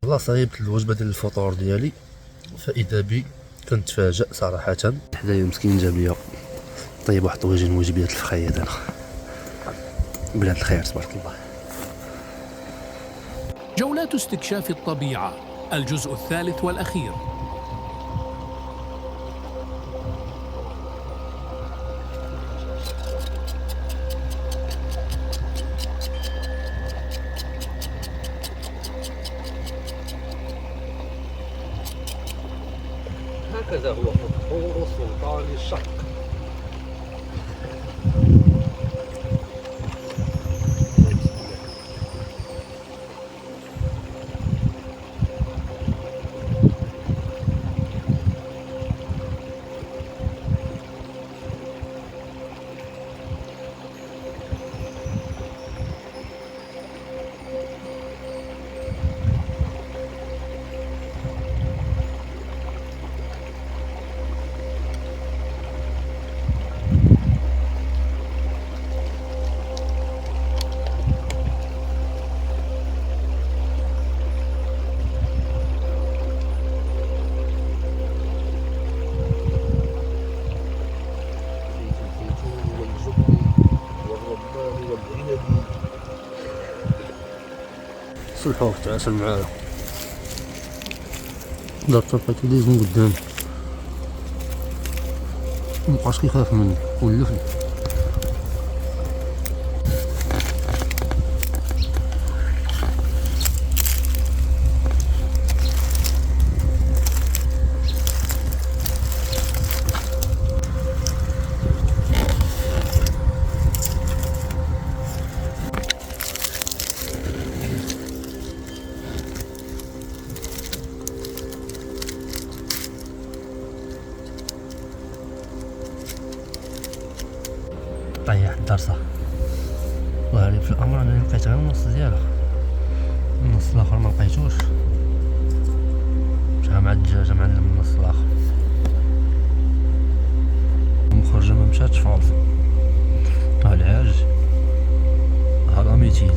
والله صايبت الوجبه ديال الفطور ديالي، فاذا بي كنتفاجأ صراحه. حدايا مسكين جاب ليا طيب واحد طويجين وجبيات الفخيات. انا بلاد الخير تبارك الله. جولات استكشاف الطبيعة الجزء الثالث والأخير. هكذا هو فطور سلطان الشرق. صلحوك تعاسل معايا. دار طرفات ليز من قدام مبقاش كيخاف مني ولفني. طيح الدرسة، وهذه في الامر انا لقيت غير النص ديالها، النص الاخر ما لقيتوش. مشى مع الدجاجة معلم النص الاخر، المخرجة ما مشاتش فالص. ها العاج ها الاميتيز.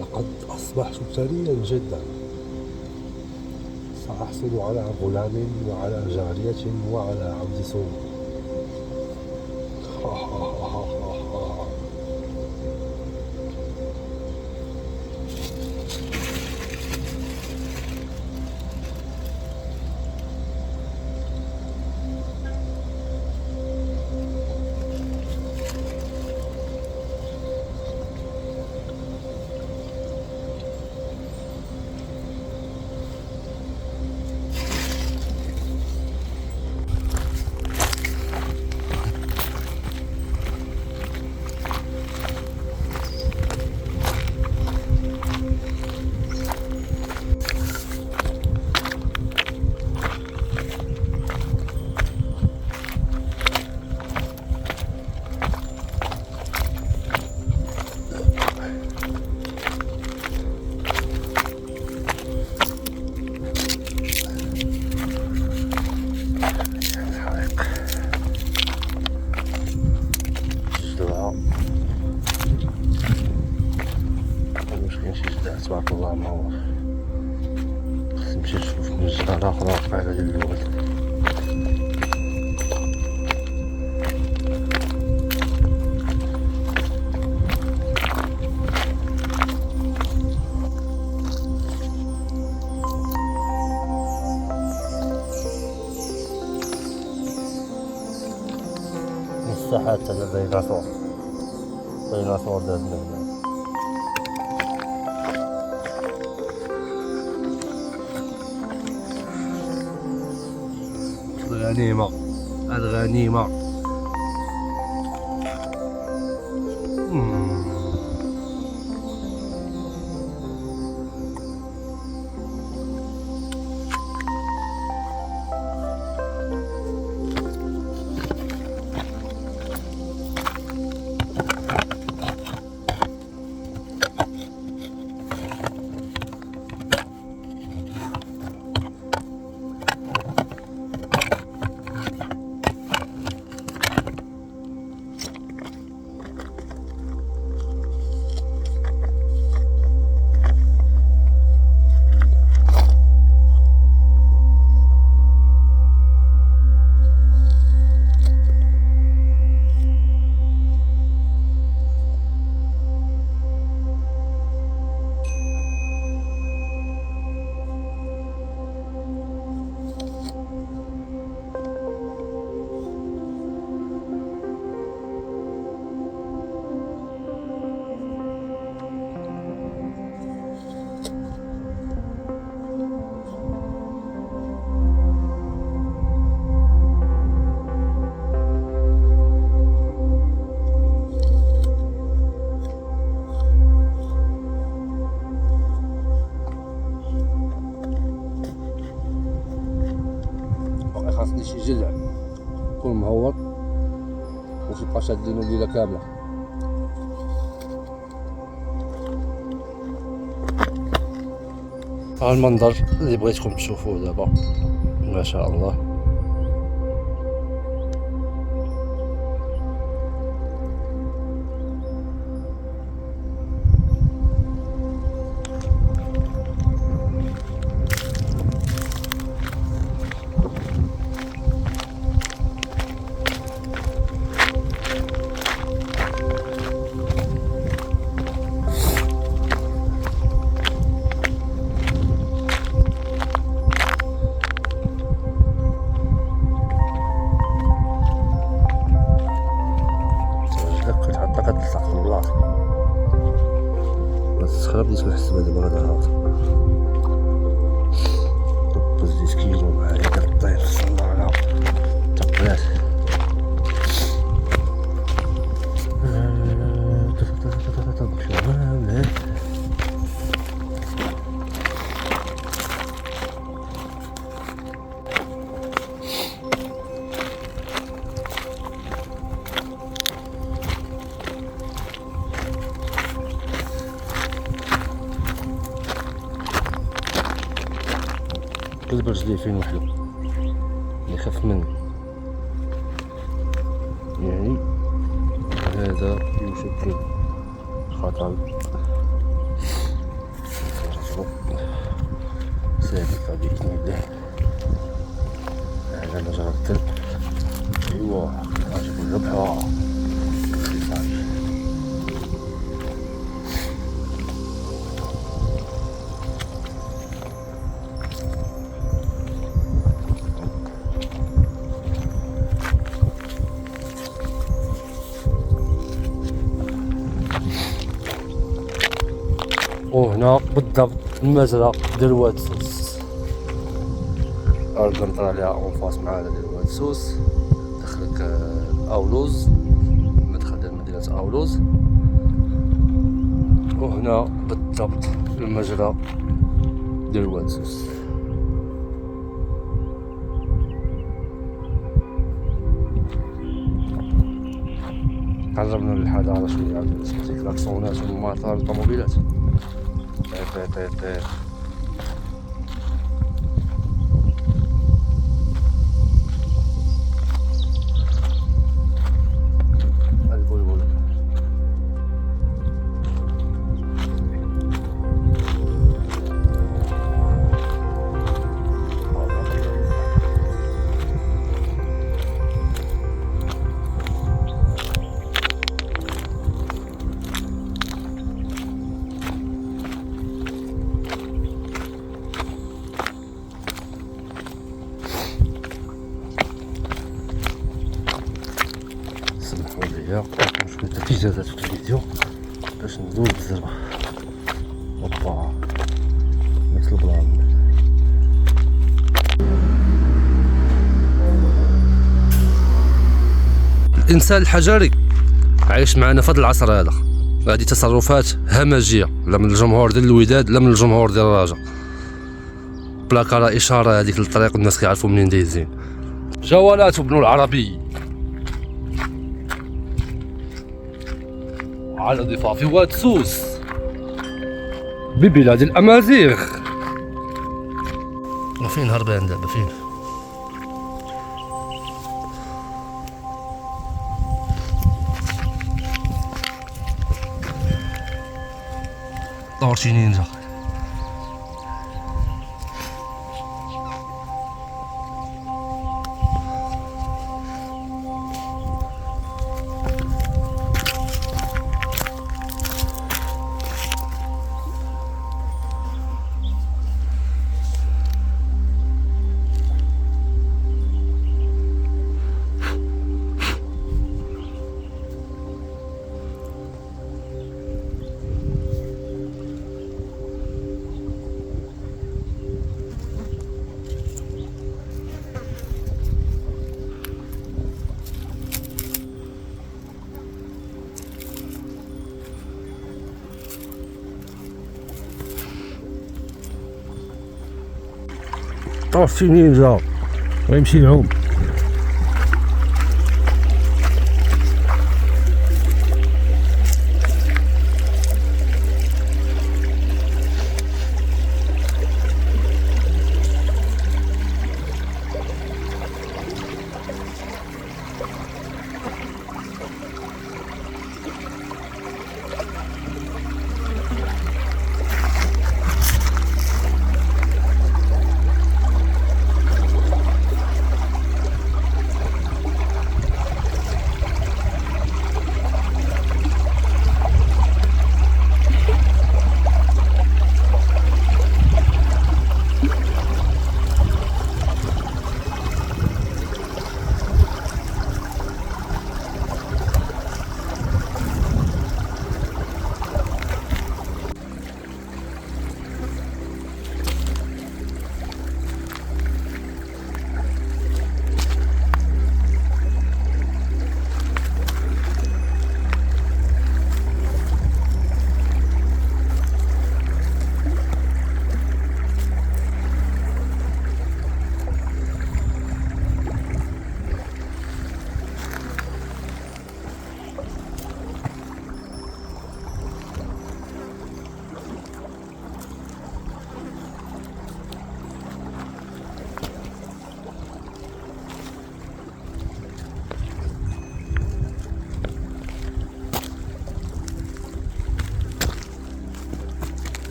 لقد أصبحت ثريا جدا، سأحصل على غلام وعلى جارية وعلى عبد سوم. تبارك الله منور. خصني نمشي نشوف من الجهة الأخرى القاعدة ديال الولد. الساحات تاع الديناصور، الديناصور دازنا هنا. الغنيمة الغنيمة. خاصني شي جلع يكون مهور باش يبقى شادينو الليله كامله. ها المنظر اللي بغيتكم تشوفوه دابا ما شاء الله. الصخرة بديت كنحس دابا هذا هابط، زديت كيلو معايا كطير في الصندوق على تقلات. قلب رجليه فين وحده اللي خف منه، يعني هذا يشكل خطر سابقة بإذن الله على مجرى الدرب. ايوا عجبو الربحة صافي. وهنا بالضبط المزرعة ديال واد سوس، كنطلع عليها اونفاس مع هذا ديال واد سوس، دخلك اولوز، مدخل ديال مدينة اولوز. وهنا بالضبط المجرى ديال واد سوس. قربنا للحضارة شوية، عاد سمعتي كلاكسونات ومطار الطوموبيلات. طير البلبل. سمحوا لي شوية الإجازات في الفيديو باش ندوز بالزربة. اوبا نفس البلان. الإنسان الحجري عايش معنا في هذا العصر هذا. هذه تصرفات همجية، لا من الجمهور ديال الوداد لا من الجمهور ديال الرجاء. بلاكارا إشارة هذيك للطريق، الناس كيعرفوا منين دايزين. جولات ابن العربي على ضفاف واد سوس ببلاد الأمازيغ. وفين هربان دابا فين؟ طور شي نينجا. طور شي نينجا. ويمشي يعوم.